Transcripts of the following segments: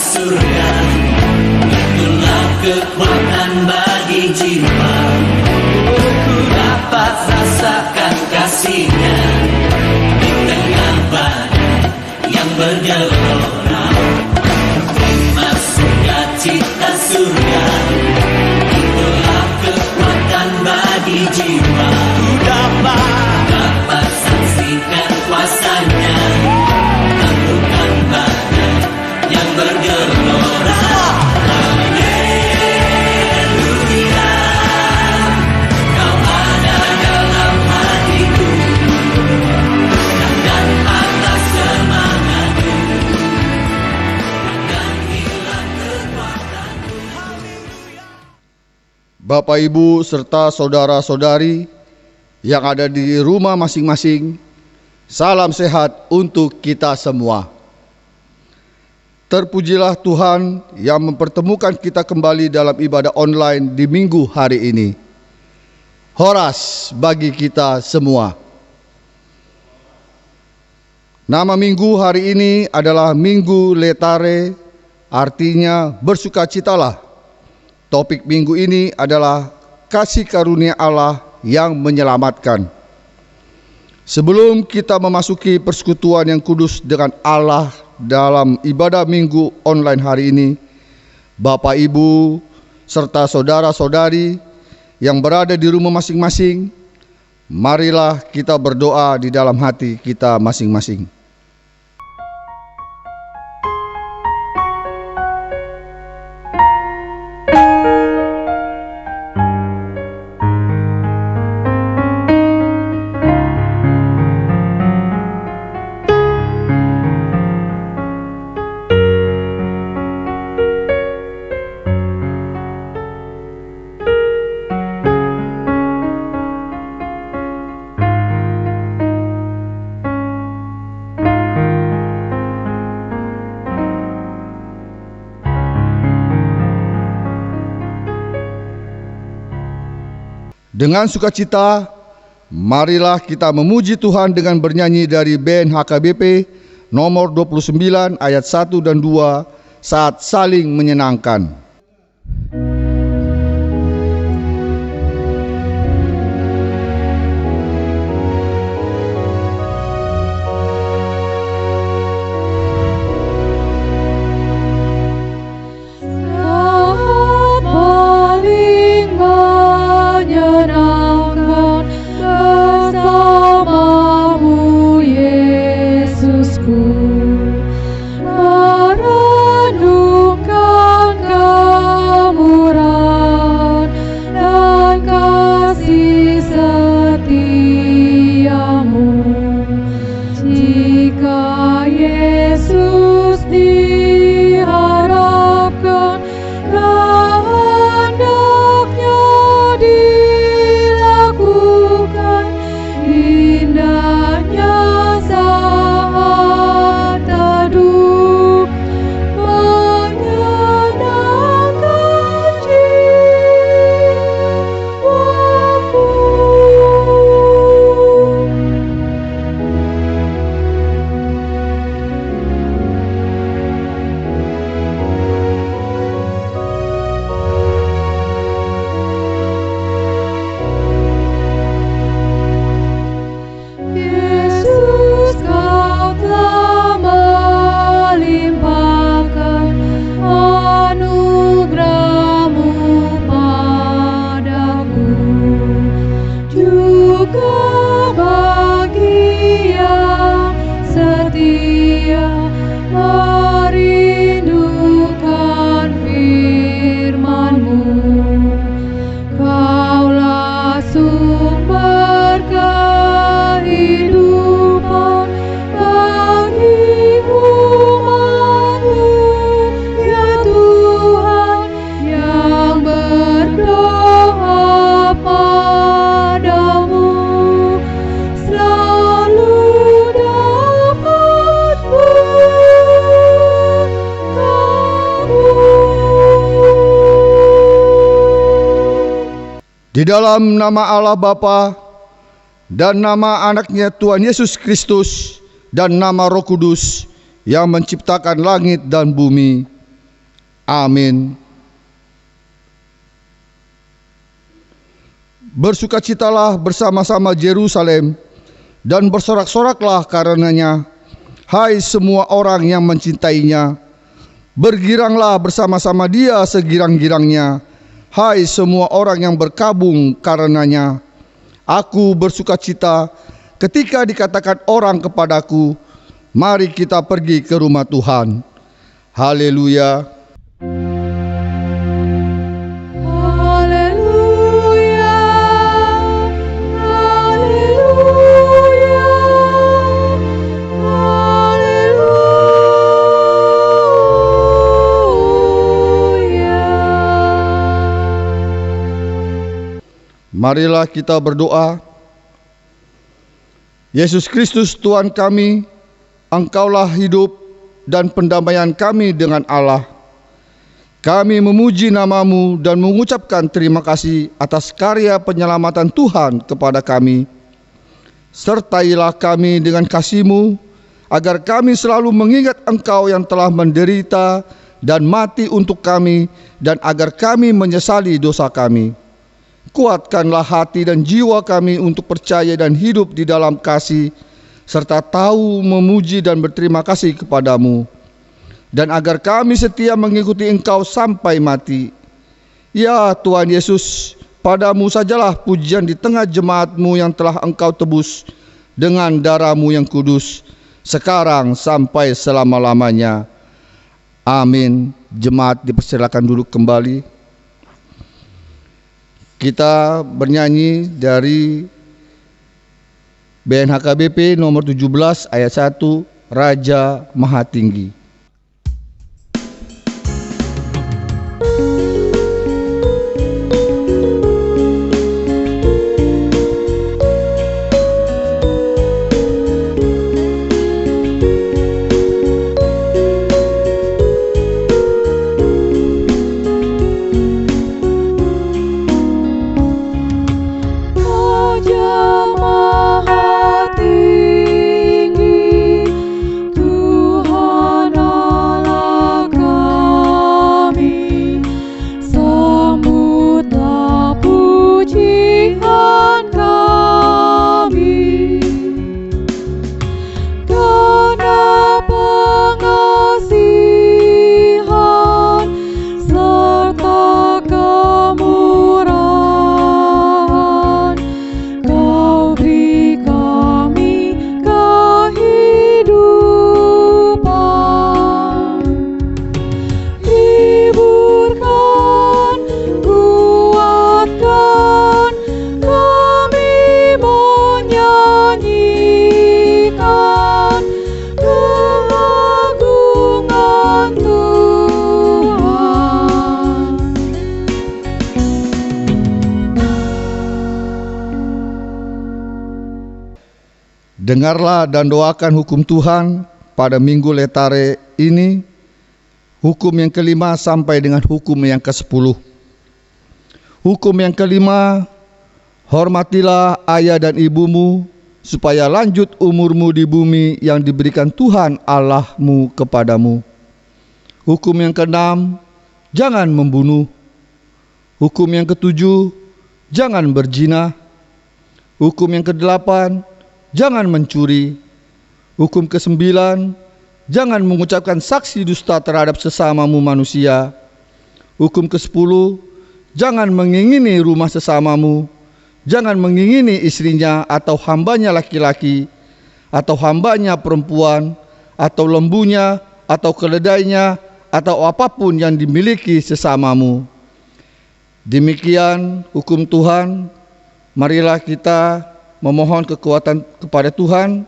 surga, itulah kekuatan bagi jiwa. Ku dapat rasakan kasih-Nya di tengah badai yang bergelora. Terima sukacita surga, itulah kekuatan bagi jiwa. Ku dapat saksikan kuasa-Nya, takutkan badai yang bergelora. Haleluya, Kau ada dalam hatiku, dan atas semangatku, dan hilang kekuatanku. Bapak, Ibu, serta saudara-saudari yang ada di rumah masing-masing, salam sehat untuk kita semua. Terpujilah Tuhan yang mempertemukan kita kembali dalam ibadah online di minggu hari ini. Horas bagi kita semua. Nama minggu hari ini adalah Minggu Letare, artinya bersukacitalah. Topik minggu ini adalah kasih karunia Allah yang menyelamatkan. Sebelum kita memasuki persekutuan yang kudus dengan Allah dalam ibadah minggu online hari ini, Bapak, Ibu, serta saudara-saudari yang berada di rumah masing-masing, marilah kita berdoa di dalam hati kita masing-masing. Dengan sukacita, marilah kita memuji Tuhan dengan bernyanyi dari band HKBP nomor 29 ayat 1 dan 2 saat saling menyenangkan. Di dalam nama Allah Bapa dan nama anaknya Tuhan Yesus Kristus dan nama Roh Kudus yang menciptakan langit dan bumi. Amin. Bersukacitalah bersama-sama Yerusalem dan bersorak-soraklah karenanya, hai semua orang yang mencintainya. Bergiranglah bersama-sama dia segirang-girangnya, hai semua orang yang berkabung karenanya. Aku bersukacita ketika dikatakan orang kepadaku, mari kita pergi ke rumah Tuhan. Haleluya. Haleluya, haleluya, haleluya. Marilah kita berdoa. Yesus Kristus Tuhan kami, Engkaulah hidup dan pendamaian kami dengan Allah. Kami memuji nama-Mu dan mengucapkan terima kasih atas karya penyelamatan Tuhan kepada kami. Sertailah kami dengan kasih-Mu, agar kami selalu mengingat Engkau yang telah menderita dan mati untuk kami, dan agar kami menyesali dosa kami. Kuatkanlah hati dan jiwa kami untuk percaya dan hidup di dalam kasih, serta tahu memuji dan berterima kasih kepadamu, dan agar kami setia mengikuti Engkau sampai mati. Ya Tuhan Yesus, padamu sajalah pujian di tengah jemaat-Mu yang telah Engkau tebus dengan darah-Mu yang kudus, sekarang sampai selama-lamanya. Amin. Jemaat dipersilakan duduk kembali. Kita bernyanyi dari BNHKBP nomor 17 ayat 1, Raja Maha Tinggi. Raja Maha Tinggi, Tuhan Allah kami, sambutlah pujian kami. Karena pengasihan serta kemurahan, Kau beri kami kehidupan. Hiburkan, kuatkan, kami menyanyikan keagungan Tuhan. Dengarlah dan doakan hukum Tuhan pada Minggu Letare ini, hukum yang kelima sampai dengan hukum yang ke-10. Hukum yang kelima, hormatilah ayah dan ibumu, supaya lanjut umurmu di bumi yang diberikan Tuhan Allahmu kepadamu. Hukum yang keenam, jangan membunuh. Hukum yang ketujuh, jangan berzina. Hukum yang kedelapan, jangan mencuri. Hukum ke-9, jangan mengucapkan saksi dusta terhadap sesamamu manusia. Hukum ke-10, jangan mengingini rumah sesamamu. Jangan mengingini istrinya atau hambanya laki-laki, atau hambanya perempuan, atau lembunya, atau keledainya, atau apapun yang dimiliki sesamamu. Demikian hukum Tuhan. Marilah kita memohon kekuatan kepada Tuhan.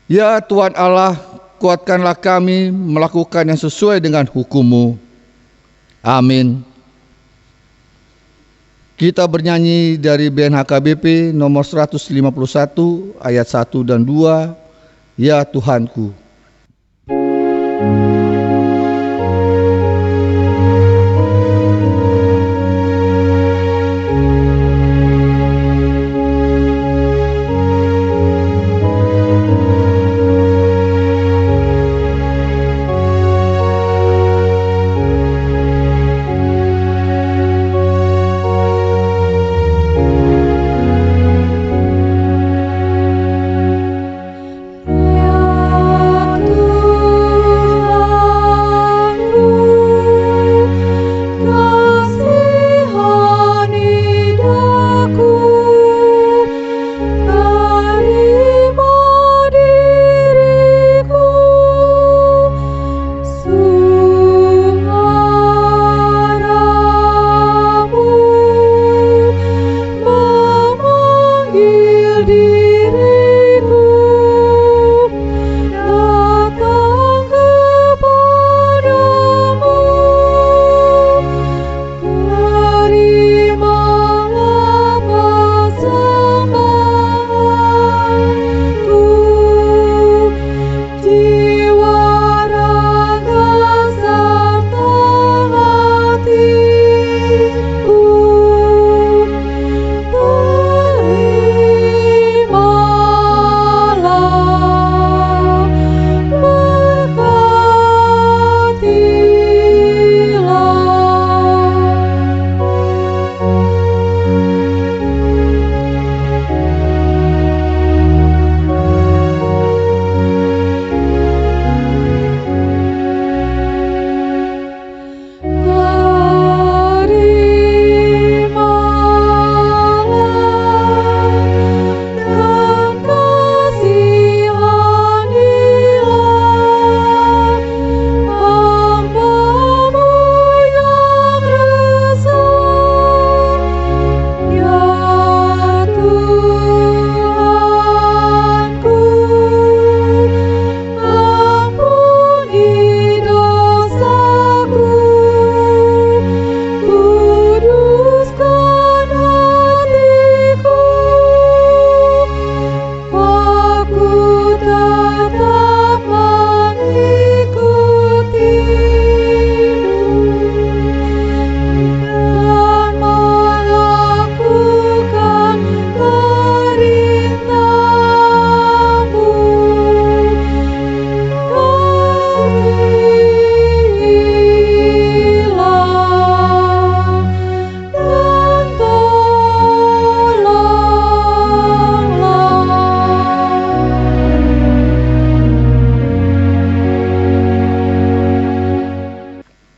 Ya Tuhan Allah, kuatkanlah kami melakukan yang sesuai dengan hukum-Mu. Amin. Kita bernyanyi dari BNHKBP nomor 151 ayat 1 dan 2, Ya Tuhanku.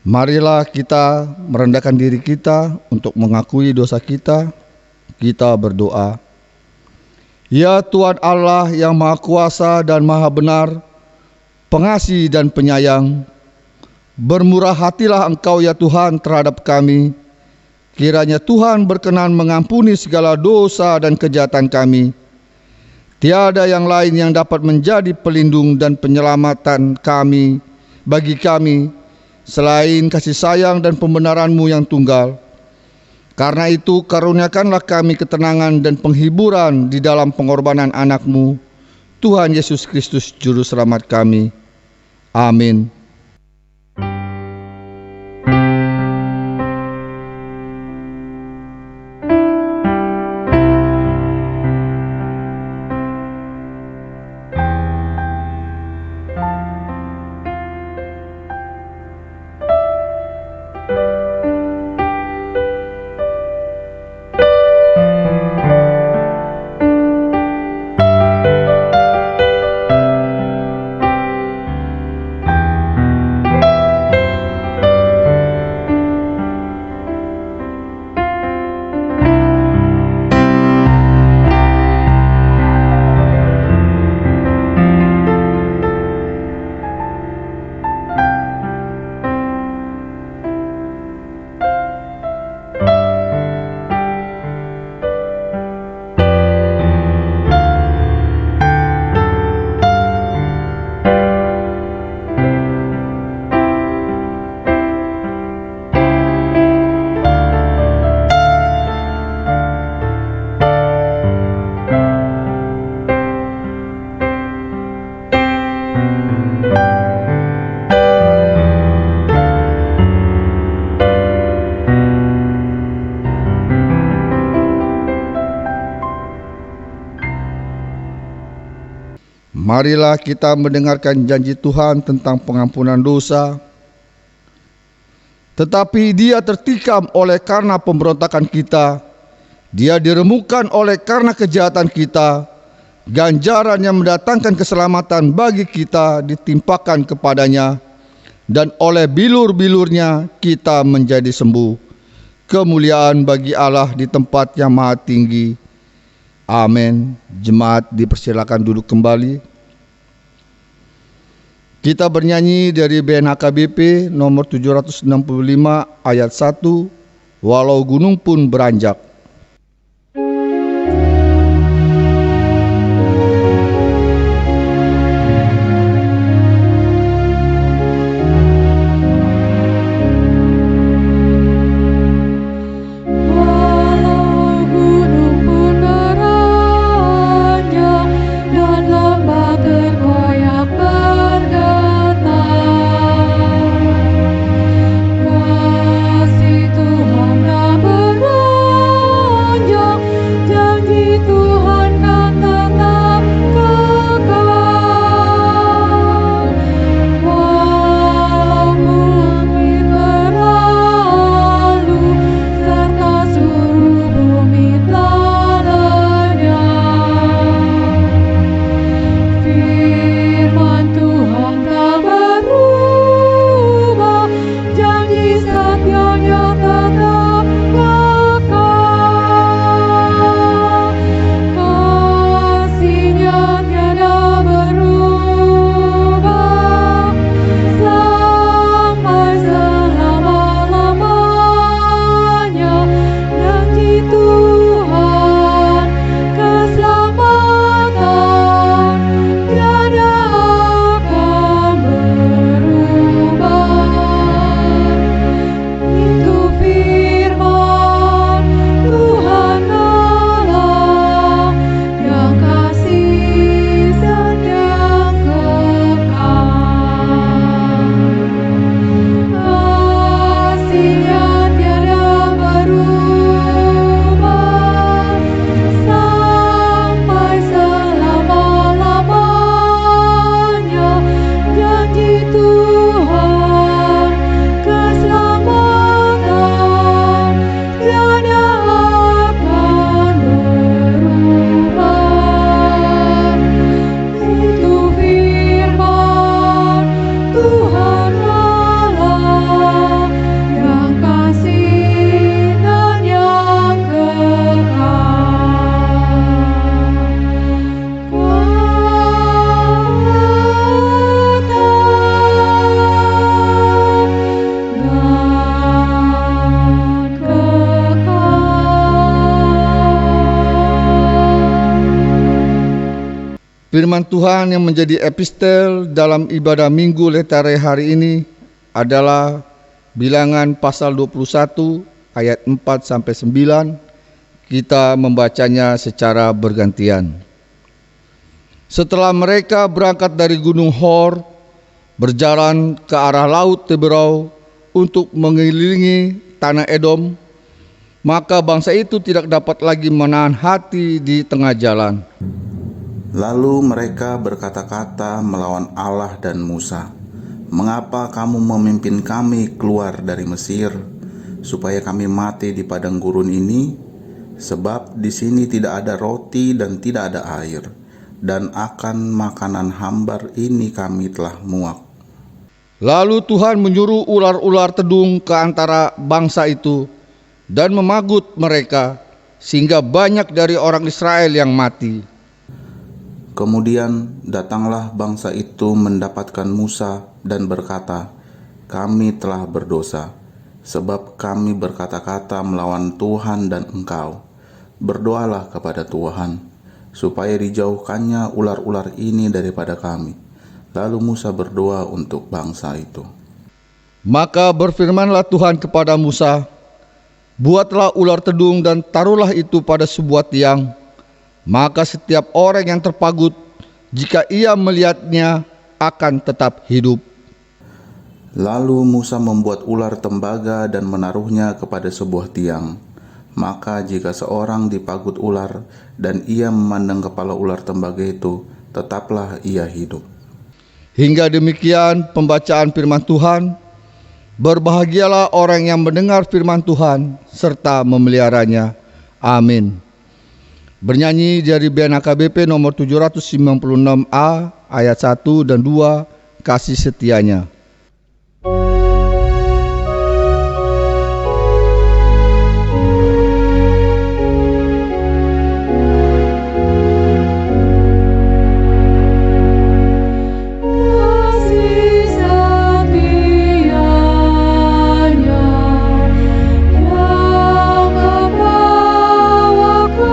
Marilah kita merendahkan diri kita untuk mengakui dosa kita. Kita berdoa. Ya Tuhan Allah yang Maha Kuasa dan Maha Benar, pengasih dan penyayang, bermurah hatilah Engkau ya Tuhan terhadap kami. Kiranya Tuhan berkenan mengampuni segala dosa dan kejahatan kami. Tiada yang lain yang dapat menjadi pelindung dan penyelamatan kami bagi kami selain kasih sayang dan pembenaran-Mu yang tunggal. Karena itu karuniakanlah kami ketenangan dan penghiburan di dalam pengorbanan anak-Mu, Tuhan Yesus Kristus Juru Selamat kami. Amin. Marilah kita mendengarkan janji Tuhan tentang pengampunan dosa. Tetapi Dia tertikam oleh karena pemberontakan kita, Dia diremukkan oleh karena kejahatan kita. Ganjaran yang mendatangkan keselamatan bagi kita ditimpakan kepadanya, dan oleh bilur-bilurnya kita menjadi sembuh. Kemuliaan bagi Allah di tempat yang maha tinggi. Amin. Jemaat dipersilakan duduk kembali. Kita bernyanyi dari BNHKBP nomor 765 ayat 1, Walau gunung pun beranjak. Walau gunung pun beranjak dan lembah tergoyak bergetar, kasih Tuhan tak berhenti Firman Tuhan yang menjadi epistel dalam ibadah Minggu Letare hari ini adalah Bilangan pasal 21 ayat 4-9. Kita membacanya secara bergantian. Setelah mereka berangkat dari Gunung Hor, berjalan ke arah Laut Teberau untuk mengelilingi tanah Edom, maka bangsa itu tidak dapat lagi menahan hati di tengah jalan. Lalu mereka berkata-kata melawan Allah dan Musa, "Mengapa kamu memimpin kami keluar dari Mesir, supaya kami mati di padang gurun ini? Sebab di sini tidak ada roti dan tidak ada air, dan akan makanan hambar ini kami telah muak." Lalu Tuhan menyuruh ular-ular tedung ke antara bangsa itu dan memagut mereka, sehingga banyak dari orang Israel yang mati. Kemudian datanglah bangsa itu mendapatkan Musa dan berkata, "Kami telah berdosa, sebab kami berkata-kata melawan Tuhan dan engkau. Berdoalah kepada Tuhan, supaya dijauhkannya ular-ular ini daripada kami." Lalu Musa berdoa untuk bangsa itu. Maka berfirmanlah Tuhan kepada Musa, "Buatlah ular tedung dan taruhlah itu pada sebuah tiang. Maka setiap orang yang terpagut, jika ia melihatnya, akan tetap hidup." Lalu Musa membuat ular tembaga dan menaruhnya kepada sebuah tiang. Maka jika seorang dipagut ular dan ia memandang kepala ular tembaga itu, tetaplah ia hidup. Hingga demikian pembacaan firman Tuhan. Berbahagialah orang yang mendengar firman Tuhan serta memeliharanya. Amin. Bernyanyi dari BNHKBP nomor 796A ayat 1 dan 2, kasih setianya. Kasih setianya yang membawaku,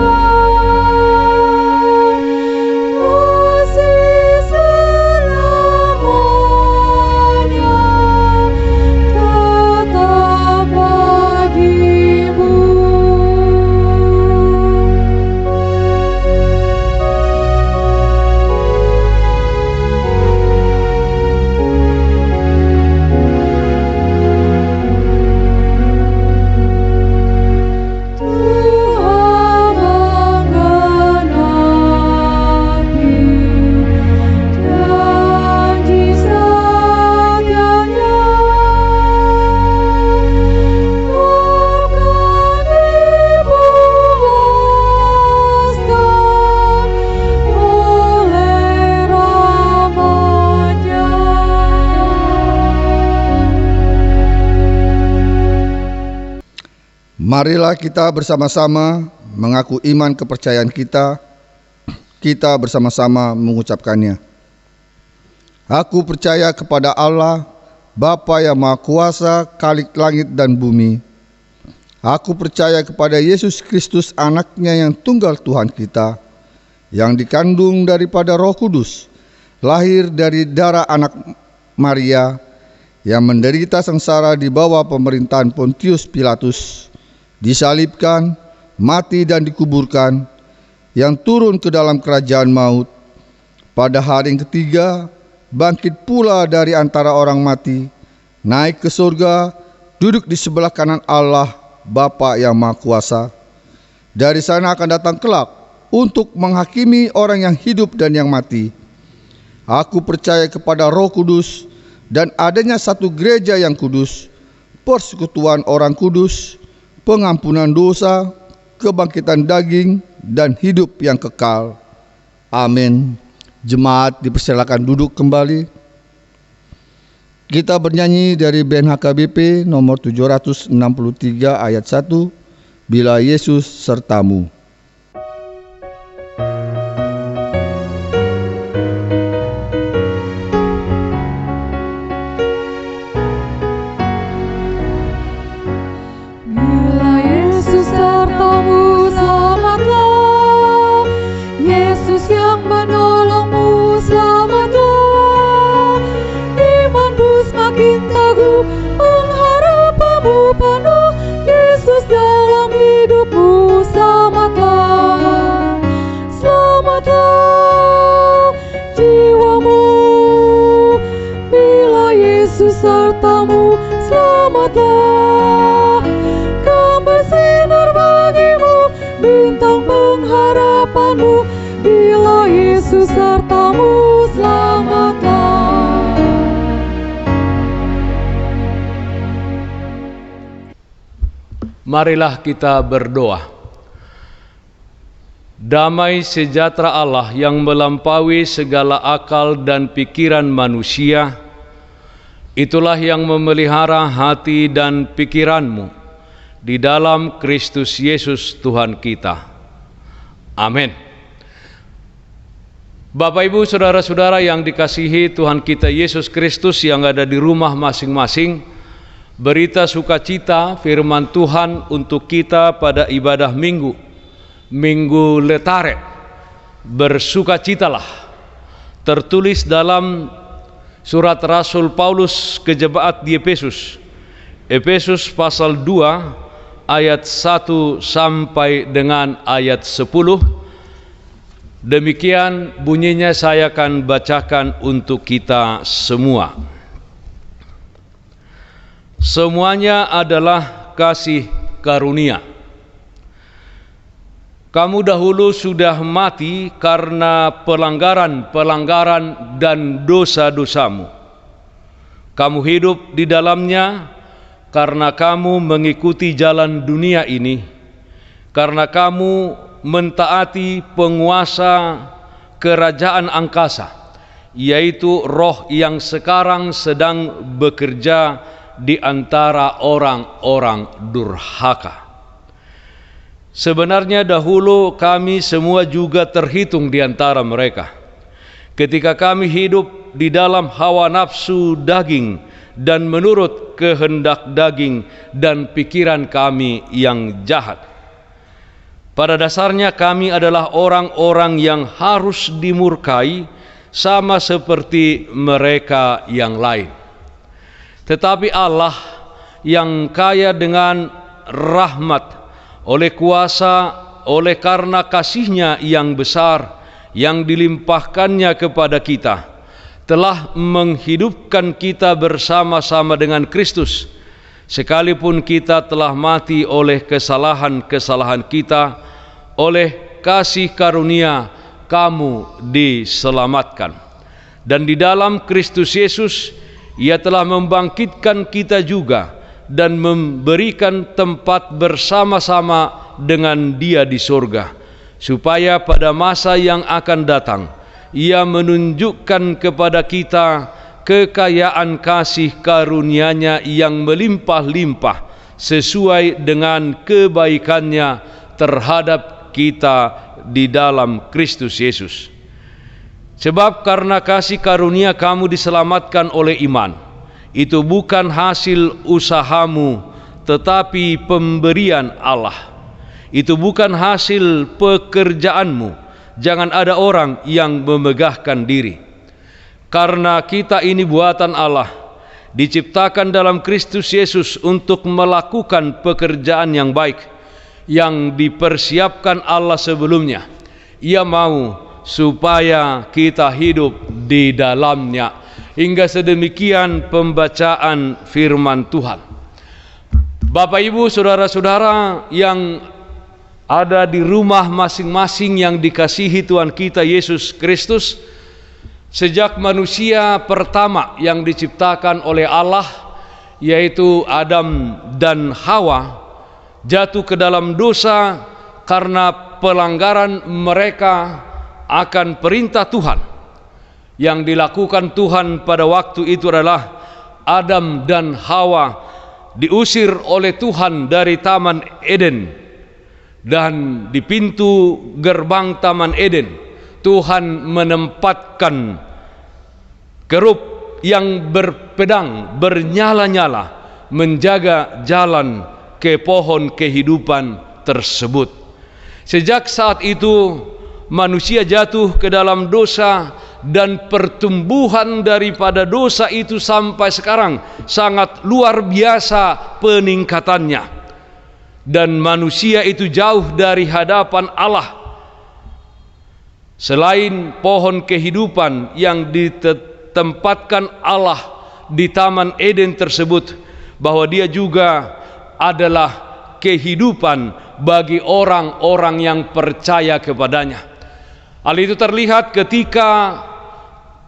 kasih selamanya tetap bagimu. Tuhan menggenapi janji setianya, akan dipuaskan oleh rahmat-Nya. Marilah kita bersama-sama mengaku iman kepercayaan kita. Kita bersama-sama mengucapkannya. Aku percaya kepada Allah, Bapa yang Maha Kuasa, Khalik langit dan bumi. Aku percaya kepada Yesus Kristus, Anaknya yang tunggal Tuhan kita, yang dikandung daripada Roh Kudus, lahir dari darah anak Maria, yang menderita sengsara di bawah pemerintahan Pontius Pilatus, disalibkan, mati dan dikuburkan, yang turun ke dalam kerajaan maut. Pada hari yang ketiga, bangkit pula dari antara orang mati, naik ke surga, duduk di sebelah kanan Allah, Bapa yang Maha Kuasa. Dari sana akan datang kelak untuk menghakimi orang yang hidup dan yang mati. Aku percaya kepada Roh Kudus dan adanya satu gereja yang kudus, persekutuan orang kudus, pengampunan dosa, kebangkitan daging, dan hidup yang kekal. Amin. Jemaat dipersilakan duduk kembali. Kita bernyanyi dari BNHKBP nomor 763 ayat 1, Bila Yesus Sertamu. Bila Yesus sertamu, selamatlah. Yesus yang menolongmu, selamatlah. Kau bersinar bagimu, bintang pengharapanmu, bila Yesus sertamu, selamatlah. Marilah kita berdoa. Damai sejahtera Allah yang melampaui segala akal dan pikiran manusia, itulah yang memelihara hati dan pikiranmu di dalam Kristus Yesus Tuhan kita. Amin. Bapak, Ibu, saudara-saudara yang dikasihi Tuhan kita Yesus Kristus yang ada di rumah masing-masing, berita sukacita firman Tuhan untuk kita pada ibadah Minggu Letare. Bersukacitalah, tertulis dalam surat Rasul Paulus ke jemaat di Efesus pasal 2 ayat 1 sampai dengan ayat 10. Demikian bunyinya, saya akan bacakan untuk kita semua. Semuanya adalah kasih karunia. Kamu dahulu sudah mati karena pelanggaran dan dosa-dosamu. Kamu hidup di dalamnya karena kamu mengikuti jalan dunia ini, karena kamu mentaati penguasa kerajaan angkasa, yaitu roh yang sekarang sedang bekerja di antara orang-orang durhaka. Sebenarnya dahulu kami semua juga terhitung di antara mereka, ketika kami hidup di dalam hawa nafsu daging dan menurut kehendak daging dan pikiran kami yang jahat. Pada dasarnya kami adalah orang-orang yang harus dimurkai sama seperti mereka yang lain. Tetapi Allah yang kaya dengan rahmat, oleh kuasa, oleh karena kasih-Nya yang besar yang dilimpahkannya kepada kita, telah menghidupkan kita bersama-sama dengan Kristus, sekalipun kita telah mati oleh kesalahan-kesalahan kita. Oleh kasih karunia kamu diselamatkan. Dan di dalam Kristus Yesus Ia telah membangkitkan kita juga dan memberikan tempat bersama-sama dengan Dia di surga, supaya pada masa yang akan datang Ia menunjukkan kepada kita kekayaan kasih karunia-Nya yang melimpah-limpah sesuai dengan kebaikan-Nya terhadap kita di dalam Kristus Yesus. Sebab karena kasih karunia kamu diselamatkan oleh iman. Itu bukan hasil usahamu, tetapi pemberian Allah. Itu bukan hasil pekerjaanmu. Jangan ada orang yang memegahkan diri. Karena kita ini buatan Allah, diciptakan dalam Kristus Yesus untuk melakukan pekerjaan yang baik, yang dipersiapkan Allah sebelumnya. Ia mau supaya kita hidup di dalamnya. Hingga sedemikian pembacaan firman Tuhan. Bapak, Ibu, saudara-saudara yang ada di rumah masing-masing yang dikasihi Tuhan kita Yesus Kristus, sejak manusia pertama yang diciptakan oleh Allah, yaitu Adam dan Hawa, jatuh ke dalam dosa karena pelanggaran mereka akan perintah Tuhan. Yang dilakukan Tuhan pada waktu itu adalah Adam dan Hawa diusir oleh Tuhan dari Taman Eden, dan di pintu gerbang Taman Eden Tuhan menempatkan kerup yang berpedang bernyala-nyala menjaga jalan ke pohon kehidupan tersebut. Sejak saat itu manusia jatuh ke dalam dosa, dan pertumbuhan daripada dosa itu sampai sekarang sangat luar biasa peningkatannya. Dan manusia itu jauh dari hadapan Allah. Selain pohon kehidupan yang ditempatkan Allah di Taman Eden tersebut, bahwa dia juga adalah kehidupan bagi orang-orang yang percaya kepadanya. Hal itu terlihat ketika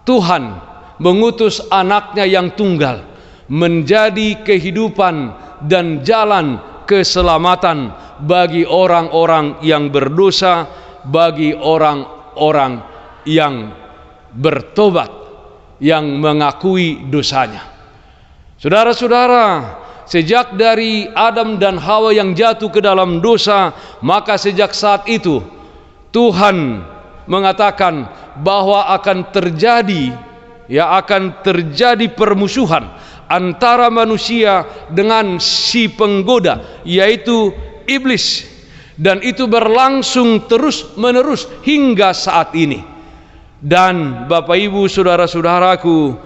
Tuhan mengutus anaknya yang tunggal menjadi kehidupan dan jalan keselamatan bagi orang-orang yang berdosa, bagi orang-orang yang bertobat, yang mengakui dosanya. Saudara-saudara, sejak dari Adam dan Hawa yang jatuh ke dalam dosa, maka sejak saat itu Tuhan mengatakan bahwa akan terjadi permusuhan antara manusia dengan si penggoda, yaitu iblis, dan itu berlangsung terus menerus hingga saat ini. Dan Bapak Ibu saudara-saudaraku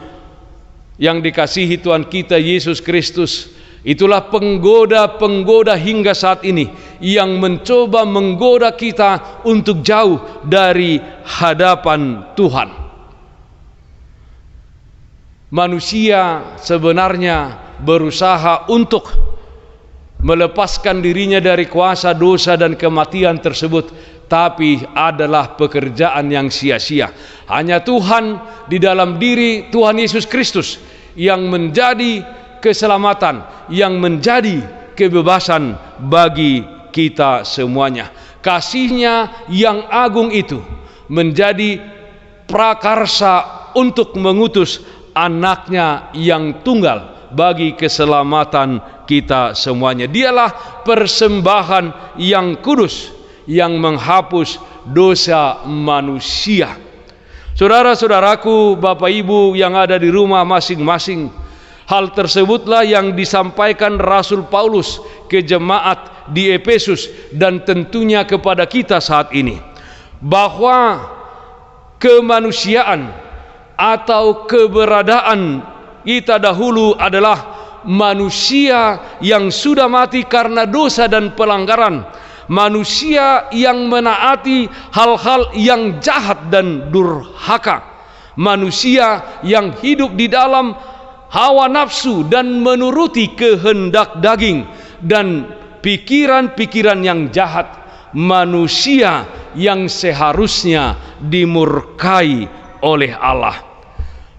yang dikasihi Tuhan kita Yesus Kristus, itulah penggoda-penggoda hingga saat ini yang mencoba menggoda kita untuk jauh dari hadapan Tuhan. Manusia sebenarnya berusaha untuk melepaskan dirinya dari kuasa dosa dan kematian tersebut, tapi adalah pekerjaan yang sia-sia. Hanya Tuhan di dalam diri Tuhan Yesus Kristus yang menjadi keselamatan, yang menjadi kebebasan bagi kita semuanya. Kasih-Nya yang agung itu menjadi prakarsa untuk mengutus anaknya yang tunggal bagi keselamatan kita semuanya. Dialah persembahan yang kudus yang menghapus dosa manusia. Saudara-saudaraku, Bapak Ibu yang ada di rumah masing-masing, hal tersebutlah yang disampaikan Rasul Paulus ke jemaat di Efesus dan tentunya kepada kita saat ini, bahwa kemanusiaan atau keberadaan kita dahulu adalah manusia yang sudah mati karena dosa dan pelanggaran, manusia yang menaati hal-hal yang jahat dan durhaka, manusia yang hidup di dalam hawa nafsu dan menuruti kehendak daging dan pikiran-pikiran yang jahat, manusia yang seharusnya dimurkai oleh Allah.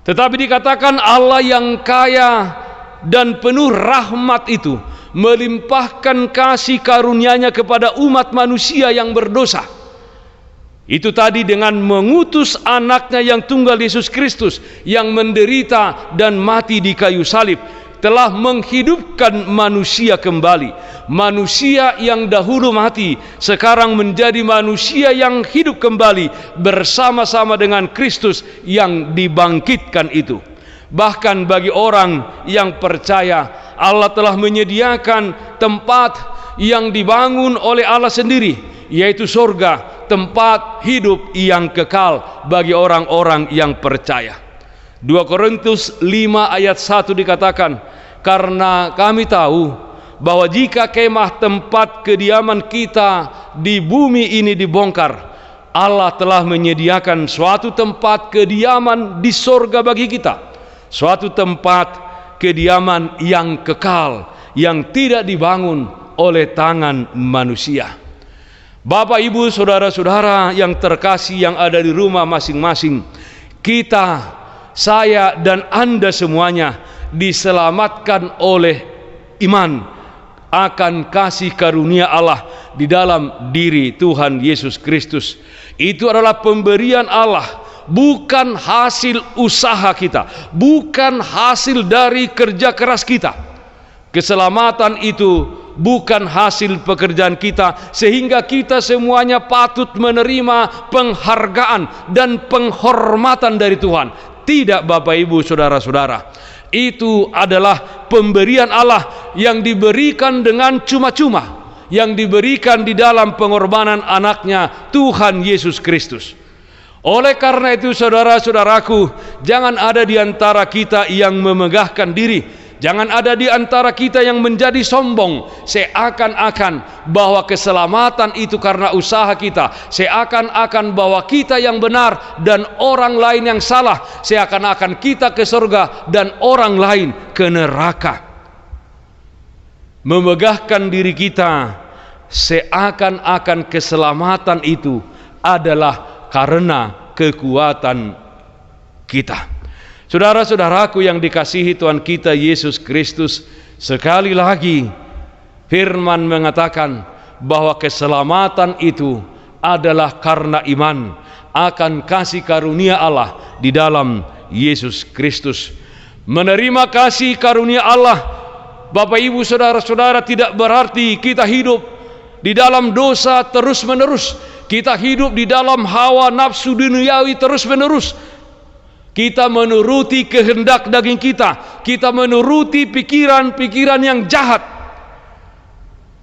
Tetapi dikatakan Allah yang kaya dan penuh rahmat itu melimpahkan kasih karunia-Nya kepada umat manusia yang berdosa. Itu tadi dengan mengutus anaknya yang tunggal Yesus Kristus yang menderita dan mati di kayu salib, telah menghidupkan manusia kembali. Manusia yang dahulu mati sekarang menjadi manusia yang hidup kembali bersama-sama dengan Kristus yang dibangkitkan itu. Bahkan bagi orang yang percaya, Allah telah menyediakan tempat yang dibangun oleh Allah sendiri, yaitu surga, tempat hidup yang kekal bagi orang-orang yang percaya. 2 Korintus 5 ayat 1 dikatakan, karena kami tahu bahwa jika kemah tempat kediaman kita di bumi ini dibongkar, Allah telah menyediakan suatu tempat kediaman di surga bagi kita, suatu tempat kediaman yang kekal, yang tidak dibangun oleh tangan manusia. Bapak, Ibu, saudara-saudara yang terkasih yang ada di rumah masing-masing, kita, saya dan Anda semuanya diselamatkan oleh iman akan kasih karunia Allah di dalam diri Tuhan Yesus Kristus. Itu adalah pemberian Allah, bukan hasil usaha kita, bukan hasil dari kerja keras kita. Keselamatan itu bukan hasil pekerjaan kita, sehingga kita semuanya patut menerima penghargaan dan penghormatan dari Tuhan. Tidak, Bapak Ibu saudara-saudara, itu adalah pemberian Allah yang diberikan dengan cuma-cuma, yang diberikan di dalam pengorbanan anaknya Tuhan Yesus Kristus. Oleh karena itu, saudara-saudaraku, jangan ada di antara kita yang memegahkan diri, jangan ada di antara kita yang menjadi sombong, seakan-akan bahwa keselamatan itu karena usaha kita, seakan-akan bahwa kita yang benar dan orang lain yang salah, seakan-akan kita ke surga dan orang lain ke neraka. memegahkan diri kita seakan-akan keselamatan itu adalah karena kekuatan kita. Saudara-saudaraku yang dikasihi Tuhan kita Yesus Kristus, sekali lagi firman mengatakan bahwa keselamatan itu adalah karena iman akan kasih karunia Allah di dalam Yesus Kristus. Menerima kasih karunia Allah, Bapak Ibu saudara-saudara, tidak berarti kita hidup di dalam dosa terus-menerus. Kita hidup di dalam hawa nafsu duniawi terus-menerus. Kita menuruti kehendak daging kita. Kita menuruti pikiran-pikiran yang jahat.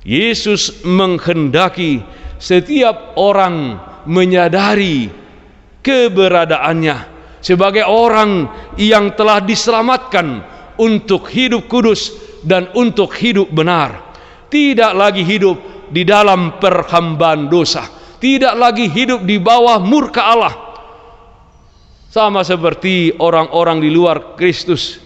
Yesus menghendaki setiap orang menyadari keberadaannya sebagai orang yang telah diselamatkan untuk hidup kudus dan untuk hidup benar. Tidak lagi hidup di dalam perhambaan dosa, tidak lagi hidup di bawah murka Allah. Sama seperti orang-orang di luar Kristus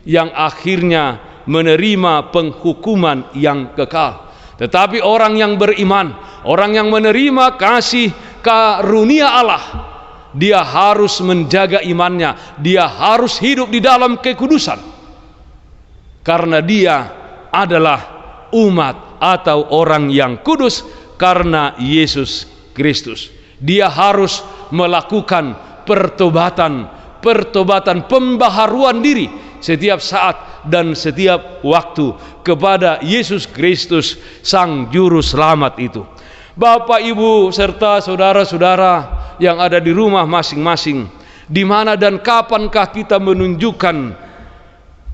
yang akhirnya menerima penghukuman yang kekal. Tetapi orang yang beriman, orang yang menerima kasih karunia Allah, dia harus menjaga imannya, dia harus hidup di dalam kekudusan. Karena dia adalah umat atau orang yang kudus karena Yesus Kristus. Dia harus melakukan pertobatan pembaharuan diri setiap saat dan setiap waktu kepada Yesus Kristus Sang Juru Selamat itu. Bapak, Ibu, serta saudara-saudara yang ada di rumah masing-masing, di mana dan kapankah kita menunjukkan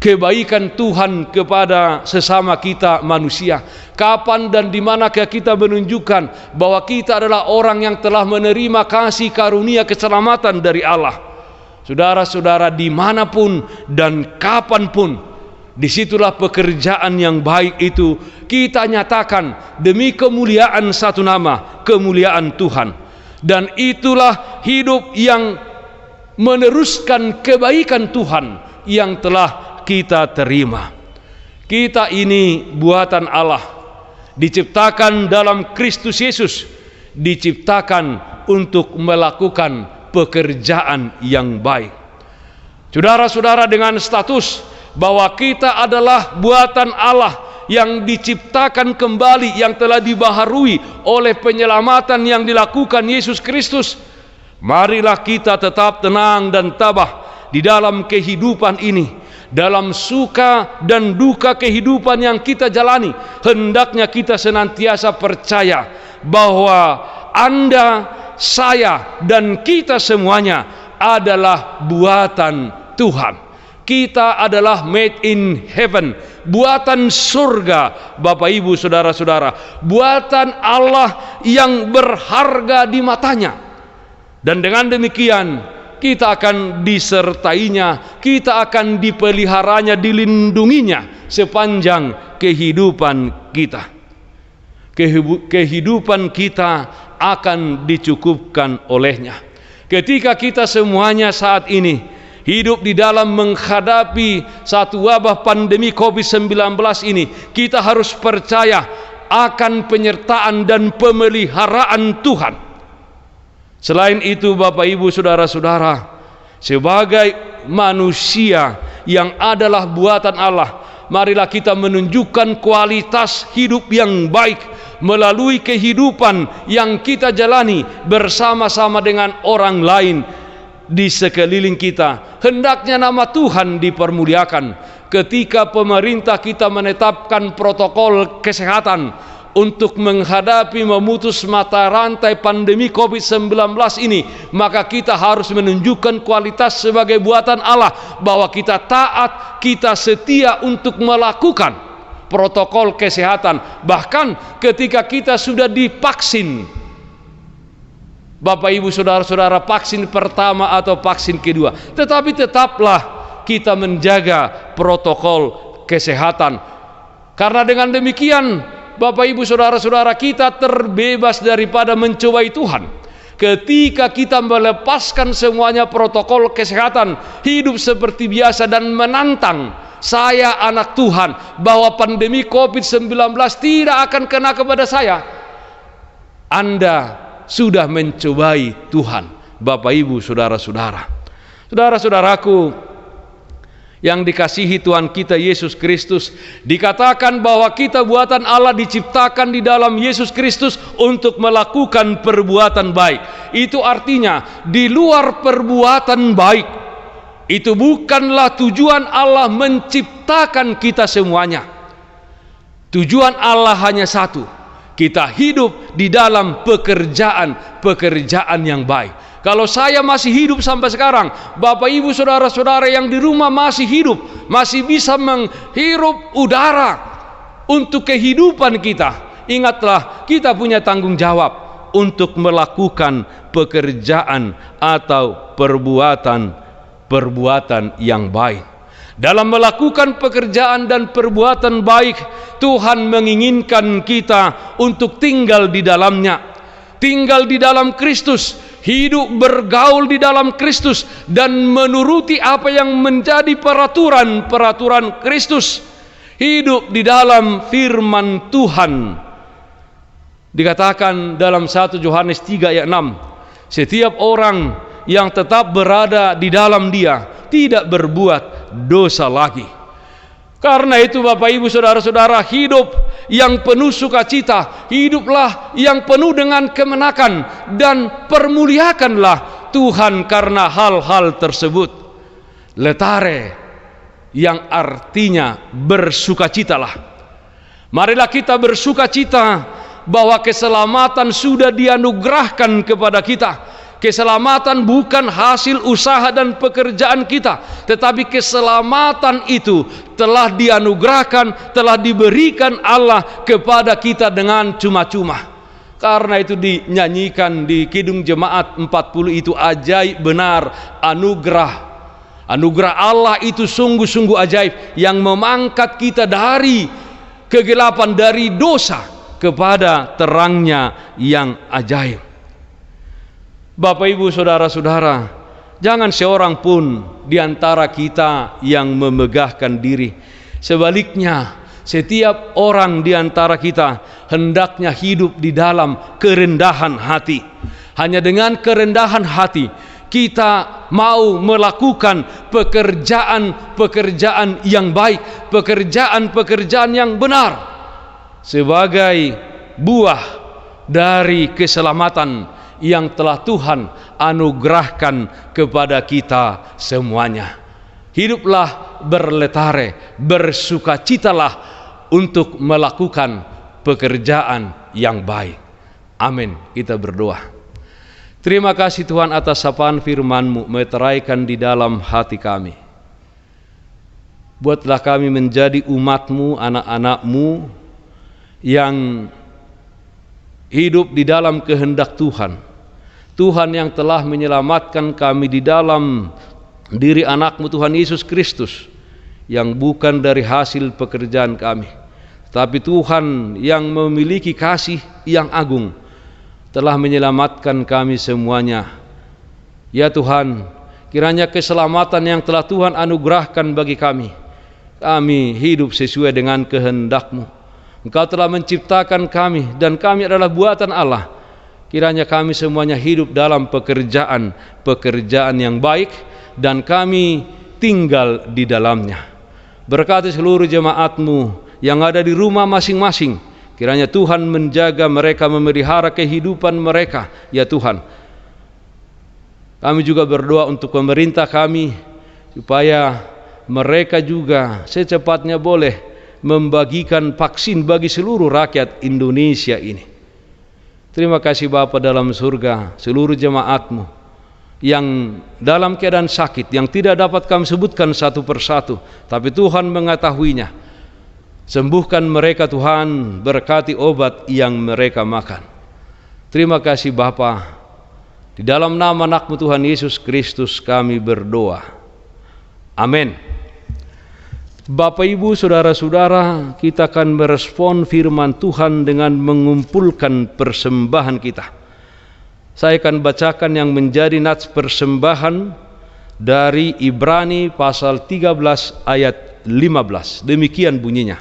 kebaikan Tuhan kepada sesama kita manusia? Kapan dan di manakah kita menunjukkan bahwa kita adalah orang yang telah menerima kasih karunia keselamatan dari Allah? Saudara-saudara, dimanapun dan kapanpun, disitulah pekerjaan yang baik itu kita nyatakan demi kemuliaan satu nama, kemuliaan Tuhan. Dan itulah hidup yang meneruskan kebaikan Tuhan yang telah kita terima. Kita ini buatan Allah, diciptakan dalam Kristus Yesus, diciptakan untuk melakukan pekerjaan yang baik. Saudara-saudara, dengan status bahwa kita adalah buatan Allah yang diciptakan kembali, yang telah dibaharui oleh penyelamatan yang dilakukan Yesus Kristus, marilah kita tetap tenang dan tabah di dalam kehidupan ini. Dalam suka dan duka kehidupan yang kita jalani, hendaknya kita senantiasa percaya bahwa Anda, saya, dan kita semuanya adalah buatan Tuhan. Kita adalah made in heaven, buatan surga, Bapak Ibu saudara-saudara, buatan Allah yang berharga di matanya. Dan dengan demikian kita akan disertainya, kita akan dipeliharanya, dilindunginya sepanjang kehidupan kita. Kehidupan kita akan dicukupkan olehnya. Ketika kita semuanya saat ini hidup di dalam menghadapi satu wabah pandemi COVID-19 ini, kita harus percaya akan penyertaan dan pemeliharaan Tuhan. Selain itu, Bapak Ibu saudara-saudara, sebagai manusia yang adalah buatan Allah, marilah kita menunjukkan kualitas hidup yang baik melalui kehidupan yang kita jalani bersama-sama dengan orang lain di sekeliling kita. Hendaknya nama Tuhan dipermuliakan ketika pemerintah kita menetapkan protokol kesehatan untuk menghadapi memutus mata rantai pandemi COVID-19 ini. Maka kita harus menunjukkan kualitas sebagai buatan Allah, bahwa kita taat, kita setia untuk melakukan protokol kesehatan. Bahkan ketika kita sudah divaksin, Bapak Ibu saudara-saudara, vaksin pertama atau vaksin kedua, tetapi tetaplah kita menjaga protokol kesehatan. Karena dengan demikian, Bapak Ibu saudara-saudara, kita terbebas daripada mencobai Tuhan. Ketika kita melepaskan semuanya protokol kesehatan, hidup seperti biasa dan menantang saya anak Tuhan, bahwa pandemi COVID-19 tidak akan kena kepada saya, Anda sudah mencobai Tuhan. Bapak, Ibu, saudara-saudara, saudara-saudaraku yang dikasihi Tuhan kita Yesus Kristus, dikatakan bahwa kita buatan Allah diciptakan di dalam Yesus Kristus untuk melakukan perbuatan baik. Itu artinya di luar perbuatan baik itu bukanlah tujuan Allah menciptakan kita semuanya. Tujuan Allah hanya satu, kita hidup di dalam pekerjaan yang baik. Kalau saya masih hidup sampai sekarang, Bapak, Ibu, saudara-saudara yang di rumah masih hidup, masih bisa menghirup udara untuk kehidupan kita, ingatlah kita punya tanggung jawab untuk melakukan pekerjaan atau perbuatan yang baik. Dalam melakukan pekerjaan dan perbuatan baik, Tuhan menginginkan kita untuk tinggal di dalamnya, tinggal di dalam Kristus, hidup bergaul di dalam Kristus, dan menuruti apa yang menjadi peraturan Kristus, hidup di dalam firman Tuhan. Dikatakan dalam 1 Yohanes 3 ayat 6, setiap orang yang tetap berada di dalam Dia tidak berbuat dosa lagi. Karena itu Bapak, Ibu, saudara-saudara, hidup yang penuh sukacita, hiduplah yang penuh dengan kemenangan, dan permuliakanlah Tuhan karena hal-hal tersebut. Letare, yang artinya bersukacitalah. Marilah kita bersukacita bahwa keselamatan sudah dianugerahkan kepada kita. Keselamatan bukan hasil usaha dan pekerjaan kita, tetapi keselamatan itu telah dianugerahkan, telah diberikan Allah kepada kita dengan cuma-cuma. Karena itu dinyanyikan di Kidung Jemaat 40 itu, ajaib benar anugerah. Anugerah Allah itu sungguh-sungguh ajaib, yang memangkat kita dari kegelapan, dari dosa kepada terangnya yang ajaib. Bapak, Ibu, saudara-saudara, jangan seorang pun di antara kita yang memegahkan diri. Sebaliknya, setiap orang di antara kita hendaknya hidup di dalam kerendahan hati. Hanya dengan kerendahan hati kita mau melakukan pekerjaan-pekerjaan yang baik, pekerjaan-pekerjaan yang benar, sebagai buah dari keselamatan yang telah Tuhan anugerahkan kepada kita semuanya. Hiduplah berletare, bersukacitalah untuk melakukan pekerjaan yang baik. Amin. Kita berdoa. Terima kasih Tuhan atas sapaan firman-Mu, meteraikan di dalam hati kami. Buatlah kami menjadi umat-Mu, anak-anak-Mu yang hidup di dalam kehendak Tuhan. Tuhan yang telah menyelamatkan kami di dalam diri anak-Mu Tuhan Yesus Kristus, yang bukan dari hasil pekerjaan kami, tapi Tuhan yang memiliki kasih yang agung telah menyelamatkan kami semuanya. Ya Tuhan, kiranya keselamatan yang telah Tuhan anugerahkan bagi kami hidup sesuai dengan kehendak-Mu. Engkau telah menciptakan kami, dan kami adalah buatan Allah. Kiranya kami semuanya hidup dalam pekerjaan yang baik, dan kami tinggal di dalamnya. Berkati seluruh jemaat-Mu yang ada di rumah masing-masing. Kiranya Tuhan menjaga mereka, memelihara kehidupan mereka. Ya Tuhan, kami juga berdoa untuk pemerintah kami, supaya mereka juga secepatnya boleh membagikan vaksin bagi seluruh rakyat Indonesia ini. Terima kasih Bapa dalam surga, seluruh jemaat-Mu yang dalam keadaan sakit, yang tidak dapat kami sebutkan satu persatu, tapi Tuhan mengetahuinya. Sembuhkan mereka Tuhan, berkati obat yang mereka makan. Terima kasih Bapa. Di dalam nama anak-Mu Tuhan Yesus Kristus kami berdoa. Amin. Bapak, Ibu, saudara-saudara, kita akan merespon firman Tuhan dengan mengumpulkan persembahan kita. Saya akan bacakan yang menjadi nats persembahan dari Ibrani pasal 13 ayat 15. Demikian bunyinya.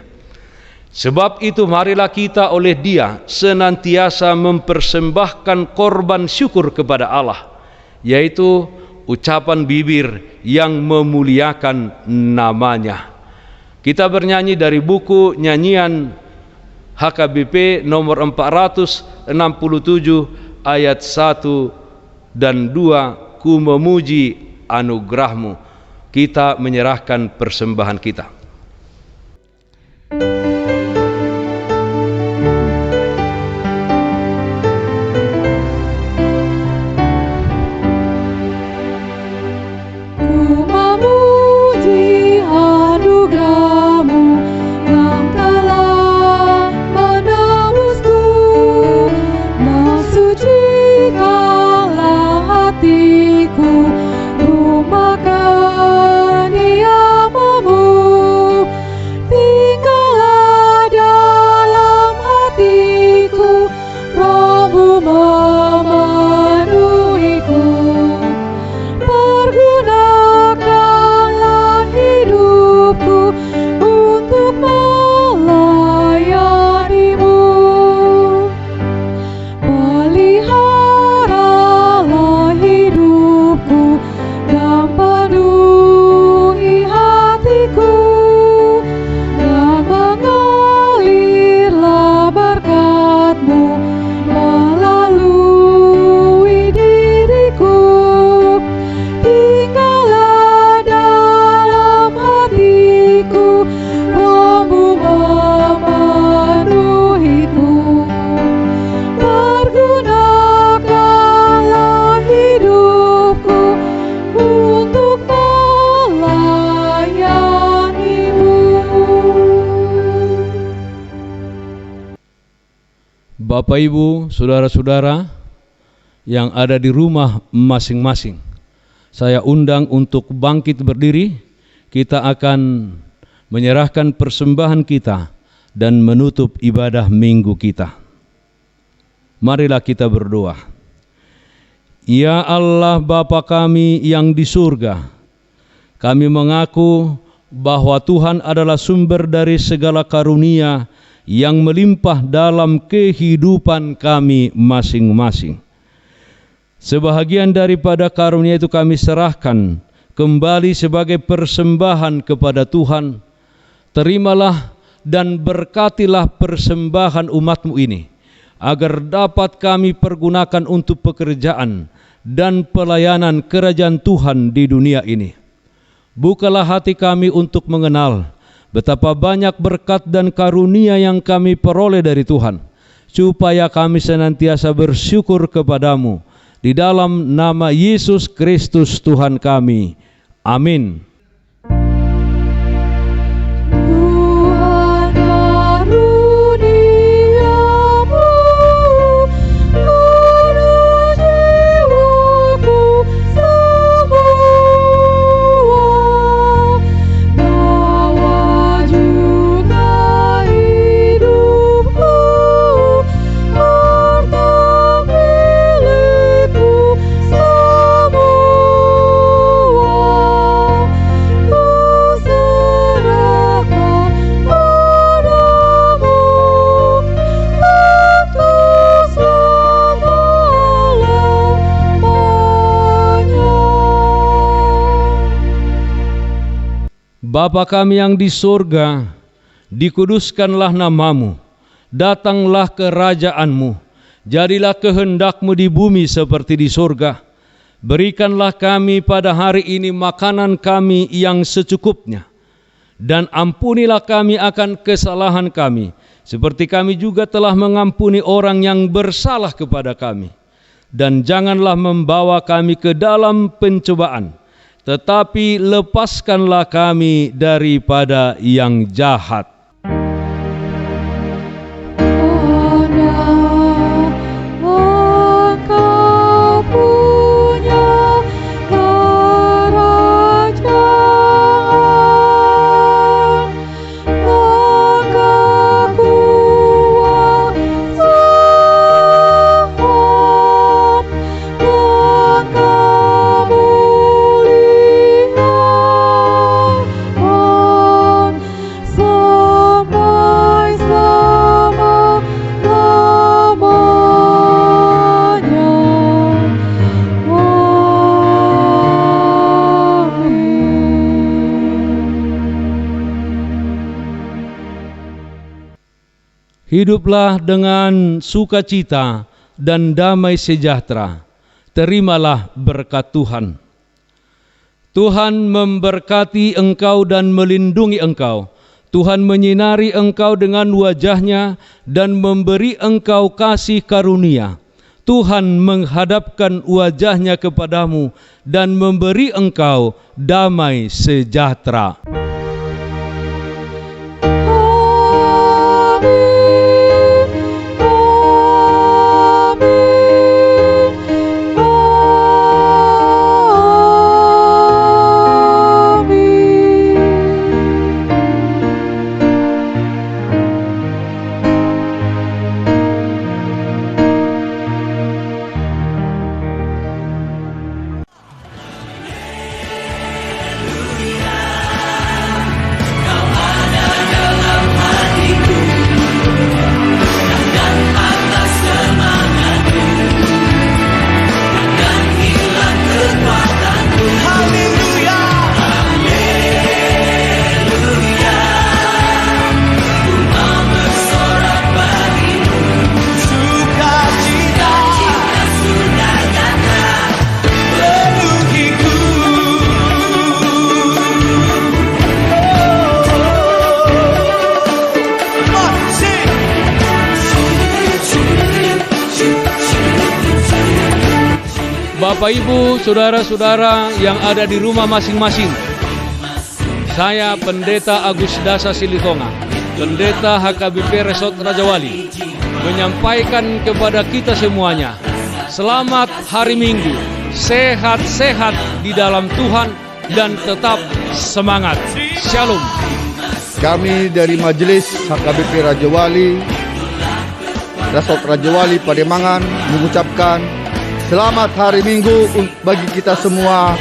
Sebab itu marilah kita oleh Dia senantiasa mempersembahkan korban syukur kepada Allah, yaitu ucapan bibir yang memuliakan namanya. Kita bernyanyi dari buku nyanyian HKBP nomor 467 ayat 1 dan 2, ku memuji anugerahmu. Kita menyerahkan persembahan kita. Ku memuji anugerahmu yang telah menebusku, mensucikanlah hatiku, rumah kediamanmu. Tinggallah dalam hatiku, Rabu memenuhiku. Pergunakanlah hidupku untuk melayanimu. Peliharalah hidupku dan penuhi hatiku, dan mengalirlah berkat-Mu melalui diriku. Tinggallah dalam hatiku, Rabu memenuhiku. Pergunakanlah hidupku untuk melayanimu. Bapak, Ibu, saudara-saudara yang ada di rumah masing-masing, saya undang untuk bangkit berdiri. Kita akan menyerahkan persembahan kita dan menutup ibadah minggu kita. Marilah kita berdoa. Ya Allah Bapa kami yang di surga, kami mengaku bahwa Tuhan adalah sumber dari segala karunia yang melimpah dalam kehidupan kami masing-masing. Sebahagian daripada karunia itu kami serahkan kembali sebagai persembahan kepada Tuhan. Terimalah dan berkatilah persembahan umat-Mu ini, agar dapat kami pergunakan untuk pekerjaan dan pelayanan kerajaan Tuhan di dunia ini. Bukalah hati kami untuk mengenal betapa banyak berkat dan karunia yang kami peroleh dari Tuhan, supaya kami senantiasa bersyukur kepadamu. Di dalam nama Yesus Kristus Tuhan kami. Amin. Tuhan karuniamu penuh jiwaku semua, bawa juga hidupku, harta milikku semua. Ku serahkan padamu untuk selama-lamanya. Bapa kami yang di surga, dikuduskanlah namamu, datanglah kerajaan-Mu, jadilah kehendak-Mu di bumi seperti di surga. Berikanlah kami pada hari ini makanan kami yang secukupnya, dan ampunilah kami akan kesalahan kami, seperti kami juga telah mengampuni orang yang bersalah kepada kami. Dan janganlah membawa kami ke dalam pencobaan, tetapi lepaskanlah kami daripada yang jahat. Engkau punya kerajaan, engkau kuasa, engkau mulia. hiduplah dengan sukacita dan damai sejahtera. Terimalah berkat Tuhan. Tuhan memberkati engkau dan melindungi engkau. Tuhan menyinari engkau dengan wajah-Nya dan memberi engkau kasih karunia. Tuhan menghadapkan wajah-Nya kepadamu dan memberi engkau damai sejahtera. Bapak, Ibu, saudara-saudara yang ada di rumah masing-masing, saya Pendeta Agus Dasa Silitonga, Pendeta HKBP Resort Raja Wali, menyampaikan kepada kita semuanya, selamat hari Minggu, sehat-sehat di dalam Tuhan dan tetap semangat. Shalom. Kami dari Majelis HKBP Raja Wali, Resort Raja Wali Pademangan mengucapkan selamat hari Minggu bagi kita semua.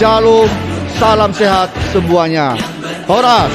Shalom, salam sehat semuanya. Horas.